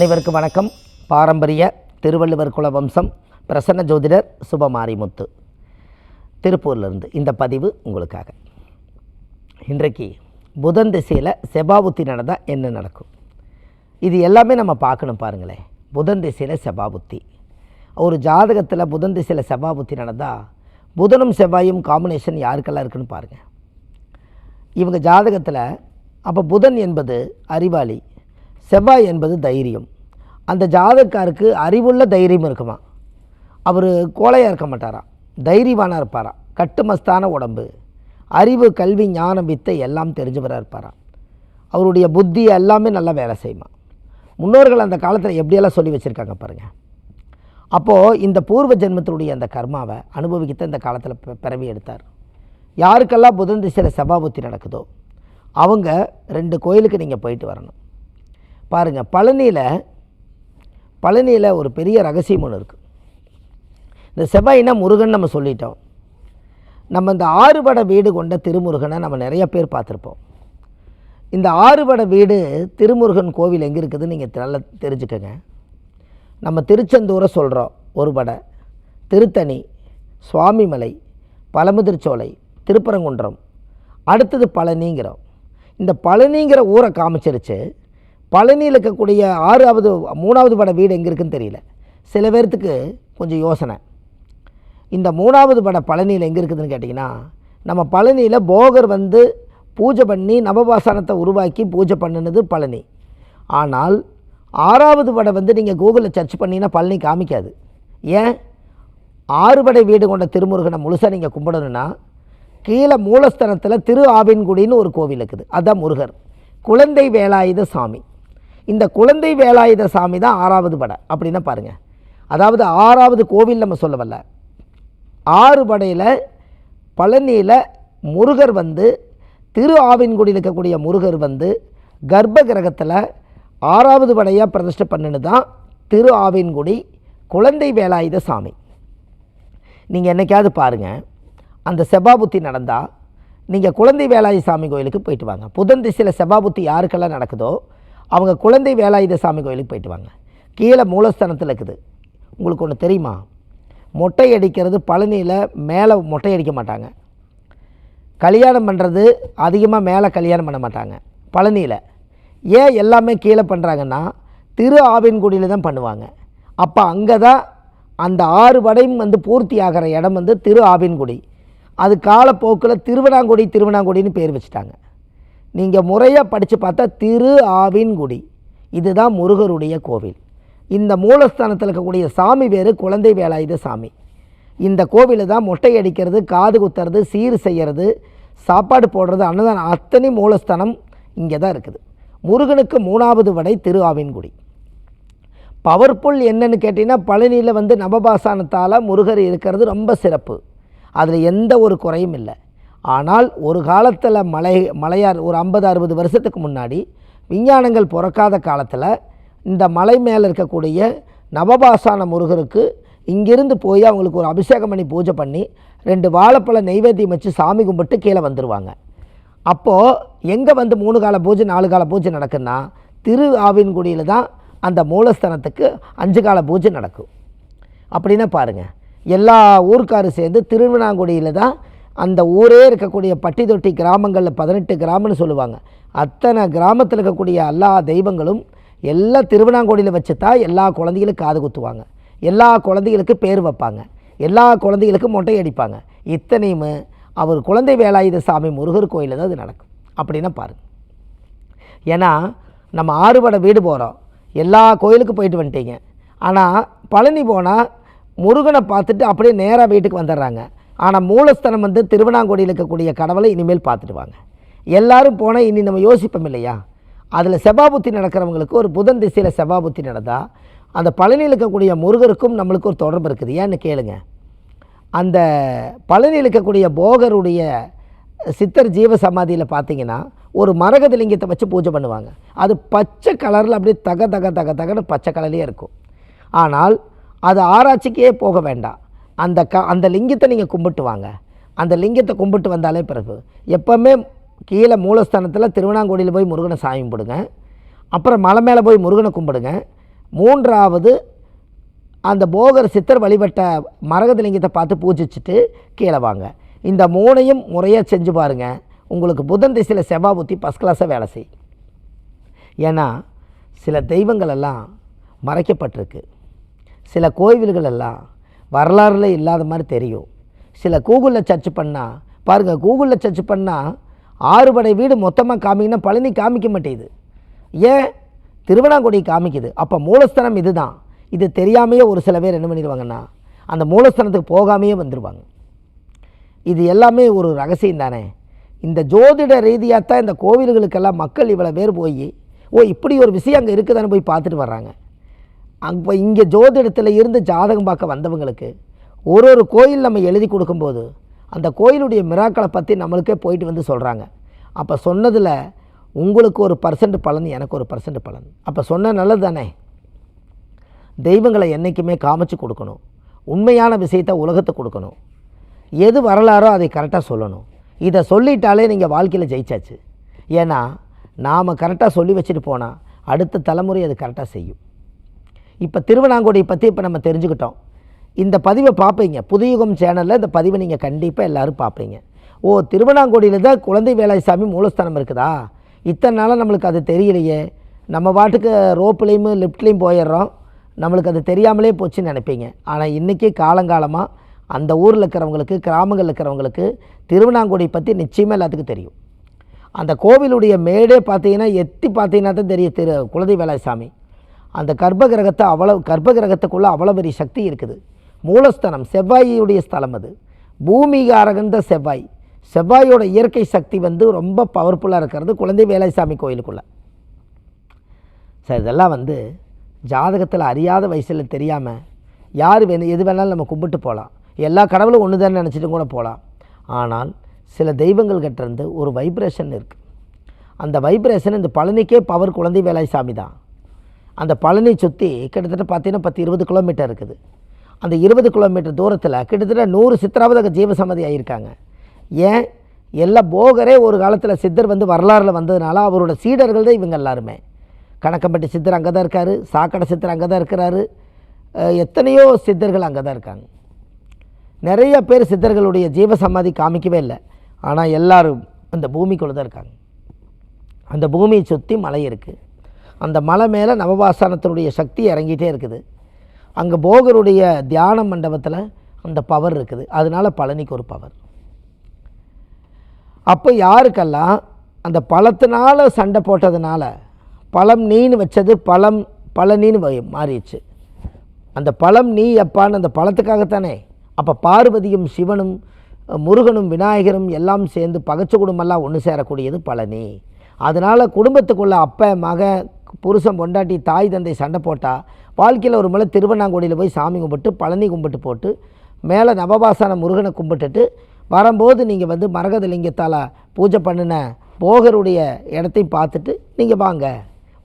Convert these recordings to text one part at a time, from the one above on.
அனைவருக்கும் வணக்கம். பாரம்பரிய திருவள்ளுவர் குல வம்சம் பிரசன்ன ஜோதிடர் சுபமாரிமுத்து திருப்பூர்லேருந்து இந்த பதிவு உங்களுக்காக. இன்றைக்கு புதன் திசையில் செபாபுத்தி நடந்தால் என்ன நடக்கும், இது எல்லாமே நம்ம பார்க்கணும். பாருங்களேன், புதன் திசையில் செபாபுத்தி, ஒரு ஜாதகத்தில் புதன் திசையில் செபாபுத்தி நடந்தால் புதனும் செவ்வாயும் காம்பினேஷன் யாருக்கெல்லாம் இருக்குன்னு பாருங்கள். இவங்க ஜாதகத்தில் அப்போ புதன் என்பது அறிவாளி, செவ்வாய் என்பது தைரியம். அந்த ஜாதகக்காருக்கு அறிவுள்ள தைரியம் இருக்குமா, அவர் கோழையாக இருக்க மாட்டாராம், தைரியவானாக இருப்பாராம், கட்டுமஸ்தான உடம்பு, அறிவு கல்வி ஞானம் வித்தை எல்லாம் தெரிஞ்சவராக இருப்பாராம். அவருடைய புத்தி எல்லாமே நல்லா வேலை செய்யுமா. முன்னோர்கள் அந்த காலத்தில் எப்படியெல்லாம் சொல்லி வச்சுருக்காங்க பாருங்கள். அப்போது இந்த பூர்வ ஜென்மத்தினுடைய அந்த கர்மாவை அனுபவிக்கத்த இந்த காலத்தில் பிறவி எடுத்தார். யாருக்கெல்லாம் புதன் திசையில் செபாபுத்தி நடக்குதோ அவங்க 2 கோயிலுக்கு நீங்கள் போயிட்டு வரணும். பாருங்கள், பழனியில் ஒரு பெரிய ரகசியம் ஒன்று இருக்குது. இந்த செவ்வாய்னா முருகன் நம்ம சொல்லிட்டோம். நம்ம இந்த 6 பட வீடு கொண்ட திருமுருகனை நம்ம நிறைய பேர் பார்த்துருப்போம். இந்த 6 பட வீடு திருமுருகன் கோவில் எங்கே இருக்குதுன்னு நீங்கள் நல்லா தெரிஞ்சுக்கங்க. நம்ம திருச்செந்தூரை சொல்கிறோம் ஒரு படை, திருத்தணி, சுவாமிமலை, பழமுதிர்ச்சோலை, திருப்பரங்குன்றம், அடுத்தது பழனிங்கிறோம். இந்த பழனிங்கிற ஊரை காமிச்சிருச்சு. பழனியில் இருக்கக்கூடிய 3வது பட வீடு எங்கே இருக்குதுன்னு தெரியல. சில பேர்த்துக்கு கொஞ்சம் யோசனை, இந்த 3வது பட பழனியில் எங்கே இருக்குதுன்னு கேட்டிங்கன்னா, நம்ம பழனியில் போகர் வந்து பூஜை பண்ணி நவபாசனத்தை உருவாக்கி பூஜை பண்ணினது பழனி. ஆனால் 6வது படை வந்து நீங்கள் கூகுளில் சர்ச் பண்ணிங்கன்னா பழனி காமிக்காது. ஏன்? 6 படை வீடு கொண்ட திருமுருகனை முழுசாக நீங்கள் கும்பிடணுன்னா கீழே மூலஸ்தனத்தில் திரு ஆவின்குடின்னு ஒரு கோவில் இருக்குது. அதுதான் முருகர், குழந்தை வேலாயுத சாமி. இந்த குழந்தை வேலாயுத சாமி தான் 6வது படை. அப்படின்னா பாருங்கள், அதாவது 6வது கோவில் நம்ம சொல்ல வரல. 6 படையில் பழனியில் முருகர் வந்து திரு ஆவின்குடியில் இருக்கக்கூடிய முருகர் வந்து கர்ப்ப கிரகத்தில் 6வது படையாக பிரதிஷ்டை பண்ணினது தான் திரு ஆவின்குடி குழந்தை வேலாயுத சாமி. நீங்கள் என்னைக்காவது பாருங்கள், அந்த செபாபுத்தி நடந்தால் நீங்கள் குழந்தை வேலாயுத சாமி கோயிலுக்கு போயிட்டு வாங்க. புதன் திசையில் செபாபுத்தி யாருக்கெல்லாம் நடக்குதோ அவங்க குழந்தை வேலாயுத சாமி கோயிலுக்கு போயிட்டு வாங்க. கீழே மூலஸ்தானத்தில் இருக்குது. உங்களுக்கு ஒன்று தெரியுமா, மொட்டை அடிக்கிறது பழனியில் மேலே மொட்டை அடிக்க மாட்டாங்க. கல்யாணம் பண்ணுறது அதிகமாக மேலே கல்யாணம் பண்ண மாட்டாங்க பழனியில். ஏன் எல்லாமே கீழே பண்ணுறாங்கன்னா திரு ஆவின்குடியில் தான் பண்ணுவாங்க. அப்போ அங்கே தான் அந்த 6 படையும் வந்து பூர்த்தி ஆகிற இடம் வந்து திரு ஆவின்குடி. அது காலப்போக்கில் திருவண்ணாங்குடின்னு பேர் வச்சுட்டாங்க. நீங்கள் முறையாக படித்து பார்த்தா திரு ஆவின்குடி இதுதான் முருகருடைய கோவில். இந்த மூலஸ்தானத்தில் இருக்கக்கூடிய சாமி பேர் குழந்தை வேலாயுத சாமி. இந்த கோவிலில் தான் மொட்டை அடிக்கிறது, காது குத்துறது, சீர் செய்கிறது, சாப்பாடு போடுறது, அன்னதானம் அத்தனை மூலஸ்தானம் இங்கே தான் இருக்குது. முருகனுக்கு 3வது படை திரு ஆவின்குடி. பவர்ஃபுல் என்னன்னு கேட்டிங்கன்னா பழனியில் வந்து நவபாசானத்தால் முருகர் இருக்கிறது ரொம்ப சிறப்பு, அதில் எந்த ஒரு குறையும் இல்லை. ஆனால் ஒரு காலத்தில் மலையார் ஒரு 50-60 வருஷத்துக்கு முன்னாடி விஞ்ஞானங்கள் பிறக்காத காலத்தில் இந்த மலை மேலே இருக்கக்கூடிய நவபாசான முருகருக்கு இங்கிருந்து போய் அவங்களுக்கு ஒரு அபிஷேகம் பண்ணி பூஜை பண்ணி 2 வாழைப்பழ நெய்வேத்தியம் வச்சு சாமி கும்பிட்டு கீழே வந்துடுவாங்க. அப்போது எங்கே வந்து 3 கால பூஜை 4 கால பூஜை நடக்குன்னா திரு ஆவின்குடியில் தான் அந்த மூலஸ்தானத்துக்கு 5 கால பூஜை நடக்கும். அப்படின்னா பாருங்கள், எல்லா ஊருக்காரும் சேர்ந்து திருவண்ணாங்குடியில் தான் அந்த ஊரே இருக்கக்கூடிய பட்டி தொட்டி கிராமங்களில் 18 கிராமம்னு சொல்லுவாங்க. அத்தனை கிராமத்தில் இருக்கக்கூடிய எல்லா தெய்வங்களும் எல்லாம் திருவண்ணாங்குடியில் வச்சு தான் எல்லா குழந்தைகளுக்கும் காது குத்துவாங்க, எல்லா குழந்தைகளுக்கு பேர் வைப்பாங்க, எல்லா குழந்தைகளுக்கும் மொட்டை அடிப்பாங்க. இத்தனையுமே அவர் குழந்தை வேலாயுத சாமி முருகர் கோயிலில் தான் அது நடக்கும். அப்படின்னா பாருங்கள், ஏன்னா நம்ம 6 படை வீடு போகிறோம், எல்லா கோயிலுக்கும் போயிட்டு வந்துட்டீங்க. ஆனால் பழனி போனால் முருகனை பார்த்துட்டு அப்படியே நேராக வீட்டுக்கு வந்துடுறாங்க. ஆனால் மூலஸ்தானம் வந்து திருவண்ணாங்குடியில் இருக்கக்கூடிய கடவுளை இனிமேல் பார்த்துட்டு வாங்க. எல்லோரும் போனால் இனி நம்ம யோசிப்போம் இல்லையா. அதில் செபாபுத்தி நடக்கிறவங்களுக்கு ஒரு புதன் திசையில் செபாபுத்தி நடந்தால் அந்த பழனியில் இருக்கக்கூடிய முருகருக்கும் நம்மளுக்கு ஒரு தொடர்பு இருக்குது. ஏன்னு கேளுங்க, அந்த பழனியில் இருக்கக்கூடிய போகருடைய சித்தர் ஜீவ சமாதியில் பார்த்தீங்கன்னா ஒரு மரகத லிங்கத்தை வச்சு பூஜை பண்ணுவாங்க. அது பச்சை கலரில் அப்படியே தகன்னு பச்சை கலர்லேயே இருக்கும். ஆனால் அது ஆராய்ச்சிக்கே போக வேண்டாம், அந்த லிங்கத்தை நீங்கள் கும்பிட்டு வாங்க. அந்த லிங்கத்தை கும்பிட்டு வந்தாலே பிறகு எப்போவுமே கீழே மூலஸ்தானத்தில் திருவண்ணாங்குடியில் போய் முருகனை சாமி கும்பிடுங்க. அப்புறம் மலை மேலே போய் முருகனை கும்பிடுங்க. மூன்றாவது அந்த போகர் சித்தர் வழிபட்ட மரகதலிங்கத்தை பார்த்து பூஜிச்சுட்டு கீழே வாங்க. இந்த 3ஐயும் முறையாக செஞ்சு பாருங்கள். உங்களுக்கு புதன் திசையில் செவ்வாய் புத்தி ஃபஸ்ட் கிளாஸாக வேலை செய்யும். ஏன்னா சில தெய்வங்கள் எல்லாம் மறைக்கப்பட்டிருக்கு, சில கோவில்கள் எல்லாம் வரலாறுல இல்லாத மாதிரி தெரியும். சில கூகுளில் சர்ச் பண்ணால் பாருங்கள், கூகுளில் சர்ச் பண்ணால் 6 படை வீடு மொத்தமாக காமிங்கன்னா பழனி காமிக்க மாட்டேங்குது. ஏன்? திருவண்ணாங்குடி காமிக்குது. அப்போ மூலஸ்தானம் இது தான். இது தெரியாமையே ஒரு சில பேர் என்ன பண்ணிடுவாங்கன்னா அந்த மூலஸ்தானத்துக்கு போகாமையே வந்துடுவாங்க. இது எல்லாமே ஒரு ரகசியம் தானே. இந்த ஜோதிட ரீதியாக தான் இந்த கோவில்களுக்கெல்லாம் மக்கள் இவ்வளோ பேர் போய் இப்படி ஒரு விஷயம் அங்கே இருக்குதான்னு போய் பார்த்துட்டு வர்றாங்க. அங்கே இங்கே ஜோதிடத்தில் இருந்து ஜாதகம் பார்க்க வந்தவங்களுக்கு ஒரு கோயில் நம்ம எழுதி கொடுக்கும்போது அந்த கோயிலுடைய மிராக்களை பற்றி நம்மளுக்கே போயிட்டு வந்து சொல்கிறாங்க. அப்போ சொன்னதில் உங்களுக்கு ஒரு % பலன், எனக்கு ஒரு % பலன். அப்போ சொன்ன நல்லது தானே. தெய்வங்களை என்றைக்குமே காமிச்சு கொடுக்கணும், உண்மையான விஷயத்தை உலகத்தை கொடுக்கணும், எது வரலாறோ அதை கரெக்டாக சொல்லணும். இதை சொல்லிட்டாலே நீங்கள் வாழ்க்கையில் ஜெயிச்சாச்சு. ஏன்னா நாம் கரெக்டாக சொல்லி வச்சுட்டு போனால் அடுத்த தலைமுறை அது கரெக்டாக செய்யும். இப்போ திருவண்ணாங்குடியை பற்றி இப்போ நம்ம தெரிஞ்சுக்கிட்டோம். இந்த பதிவை பார்ப்பீங்க, புதுயுகம் சேனலில் இந்த பதிவை நீங்கள் கண்டிப்பாக எல்லோரும் பார்ப்பீங்க. திருவண்ணாங்குடியில் தான் குழந்தை வேலாயுசாமி மூலஸ்தானம் இருக்குதா? இத்தனை நாளாக நம்மளுக்கு அது தெரியலையே, நம்ம பாட்டுக்கு ரோப்லேயும் லிஃப்ட்லேயும் போயிடுறோம், நம்மளுக்கு அது தெரியாமலே போச்சுன்னு நினைப்பீங்க. ஆனால் இன்றைக்கி காலங்காலமாக அந்த ஊரில் இருக்கிறவங்களுக்கு, கிராமங்களில் இருக்கிறவங்களுக்கு திருவண்ணாங்குடி பற்றி நிச்சயமாக எல்லாத்துக்கும் தெரியும். அந்த கோவிலுடைய மேடே பார்த்தீங்கன்னா எத்தி பார்த்தீங்கன்னா தான் தெரியும் குழந்தை வேலாயுசாமி. அந்த கர்ப்பகிரகத்துக்குள்ளே அவ்வளோ பெரிய சக்தி இருக்குது. மூலஸ்தானம் செவ்வாயுடைய ஸ்தலம், அது பூமிகாரகந்த செவ்வாயோட இயற்கை சக்தி ரொம்ப பவர்ஃபுல்லாக இருக்கிறது குழந்தை வேலாயுசாமி கோயிலுக்குள்ளே. சார் இதெல்லாம் ஜாதகத்தில் அறியாத வயசில் தெரியாமல் யார் எது வேணாலும் நம்ம கும்பிட்டு போகலாம், எல்லா கடவுளும் ஒன்று தான் நினச்சிட்டு கூட போகலாம். ஆனால் சில தெய்வங்கள் கிட்டேருந்து ஒரு வைப்ரேஷன் இருக்குது. அந்த வைப்ரேஷன் இந்த பழனிக்கே பவர் குழந்தை வேலாயுசாமி தான். அந்த பழனி சுற்றி கிட்டத்தட்ட பார்த்தீங்கன்னா 10-20 கிலோமீட்டர் இருக்குது. அந்த 20 கிலோமீட்டர் தூரத்தில் கிட்டத்தட்ட 100 சித்தராவது ஜீவசமாதி ஆகியிருக்காங்க. ஏன்? எல்லா போகரே ஒரு காலத்தில் சித்தர் வரலாறில் வந்ததுனால அவரோட சீடர்கள் தான் இவங்க எல்லாருமே. கணக்கம்பட்டி சித்தர் அங்கே தான் இருக்கார், சாக்கடை சித்தர் அங்கே தான் இருக்கிறாரு, எத்தனையோ சித்தர்கள் அங்கே தான் இருக்காங்க. நிறைய பேர் சித்தர்களுடைய ஜீவசமாதி காமிக்கவே இல்லை. ஆனால் எல்லோரும் அந்த பூமிக்குள்ளே தான் இருக்காங்க. அந்த பூமியை சுற்றி மலை இருக்குது. அந்த மலை மேலே நவபாசானத்தினுடைய சக்தி இறங்கிட்டே இருக்குது. அங்கே போகருடைய தியான மண்டபத்தில் அந்த பவர் இருக்குது. அதனால் பழனிக்கு ஒரு பவர். அப்போ யாருக்கெல்லாம் அந்த பழத்தினால சண்டை போட்டதுனால பழம் நீன்னு வச்சது பழனின்னு மாறிடுச்சு. அந்த பழம் நீ அப்பான்னு அந்த பழத்துக்காகத்தானே. அப்போ பார்வதியும் சிவனும் முருகனும் விநாயகரும் எல்லாம் சேர்ந்து பகச்ச குடும்பமெல்லாம் ஒன்று சேரக்கூடியது பழனி. அதனால் குடும்பத்துக்குள்ளே அப்பா மக புருஷன் பொண்டாட்டி தாய் தந்தை சண்டை போட்டால் வாழ்க்கையில் ஒரு முறை திருவண்ணாங்குடியில் போய் சாமி கும்பிட்டு பழனி கும்பிட்டு போட்டு மேலே நவபாசான முருகனை கும்பிட்டுட்டு வரும்போது நீங்கள் மரகதலிங்கத்தால் பூஜை பண்ணின போகருடைய இடத்தையும் பார்த்துட்டு நீங்கள் வாங்க,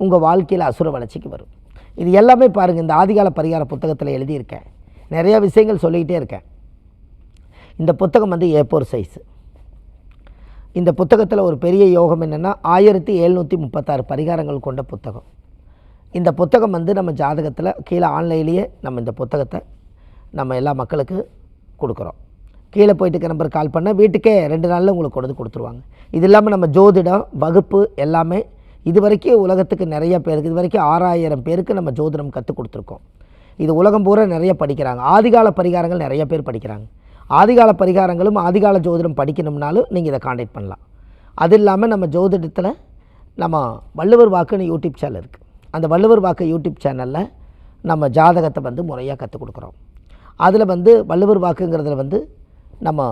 உங்கள் வாழ்க்கையில் அசுர வளர்ச்சிக்கு வரும். இது எல்லாமே பாருங்கள், இந்த ஆதிகால பரிகார புத்தகத்தில் எழுதியிருக்கேன். நிறையா விஷயங்கள் சொல்லிக்கிட்டே இருக்கேன். இந்த புத்தகம் A4 சைஸு. இந்த புத்தகத்தில் ஒரு பெரிய யோகம் என்னென்னா 1736 பரிகாரங்கள் கொண்ட புத்தகம். இந்த புத்தகம் நம்ம ஜாதகத்தில் கீழே ஆன்லைன்லேயே நம்ம இந்த புத்தகத்தை நம்ம எல்லா மக்களுக்கு கொடுக்குறோம். கீழே போயிட்டு நம்பர் கால் பண்ணால் வீட்டுக்கே 2 நாளில் உங்களுக்கு கொண்டு கொடுத்துருவாங்க. இது இல்லாமல் நம்ம ஜோதிடம் வகுப்பு எல்லாமே இது வரைக்கும் உலகத்துக்கு நிறைய பேருக்கு, இது வரைக்கும் 6000 பேருக்கு நம்ம ஜோதிடம் கற்றுக் கொடுத்துருக்கோம். இது உலகம் பூரா நிறைய படிக்கிறாங்க. ஆதிகால பரிகாரங்கள் நிறைய பேர் படிக்கிறாங்க. ஆதிகால பரிகாரங்களும் ஆதிகால ஜோதிடம் படிக்கணும்னாலும் நீங்கள் இதை காண்டாக்ட் பண்ணலாம். அது இல்லாமல் நம்ம ஜோதிடத்தில் நம்ம வள்ளுவர் வாக்குன்னு யூடியூப் சேனல் இருக்குது. அந்த வள்ளுவர் வாக்கு யூடியூப் சேனலில் நம்ம ஜாதகத்தை முறையாக கற்றுக் கொடுக்குறோம். அதில் வள்ளுவர் வாக்குங்கிறதுல நம்ம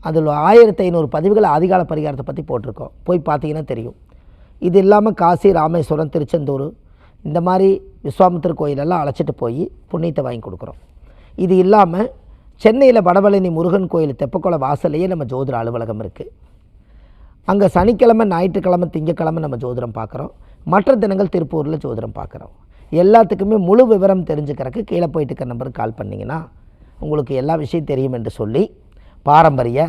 அதில் 1500 பதிவுகள் ஆதிகால பரிகாரத்தை பற்றி போட்டிருக்கோம். போய் பார்த்தீங்கன்னா தெரியும். இது இல்லாமல் காசி, ராமேஸ்வரம், திருச்செந்தூர் இந்த மாதிரி விஸ்வாமித்திர கோயிலெல்லாம் அழைச்சிட்டு போய் புண்ணியத்தை வாங்கி கொடுக்குறோம். இது இல்லாமல் சென்னையில் வடபழனி முருகன் கோயில் தெப்பக்குள வாசல்லையே நம்ம ஜோதிட அலுவலகம் இருக்குது. அங்கே சனிக்கிழமை, ஞாயிற்றுக்கிழமை, திங்கக்கிழமை நம்ம ஜோதிடம் பார்க்குறோம். மற்ற தினங்கள் திருப்பூரில் ஜோதிடம் பார்க்குறோம். எல்லாத்துக்குமே முழு விவரம் தெரிஞ்சுக்கிறதுக்கு கீழே போயிட்டு இருக்க நம்பருக்கு கால் பண்ணிங்கன்னா உங்களுக்கு எல்லா விஷயம் தெரியும் என்று சொல்லி பாரம்பரிய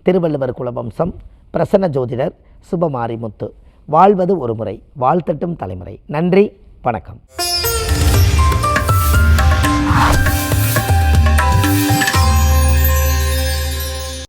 திருவள்ளுவர் குலவம்சம் பிரசன்ன ஜோதிடர் சுபமாரிமுத்து வாழ்வது ஒரு முறை வாழ்த்தட்டும் தலைமுறை. நன்றி, வணக்கம். Bye.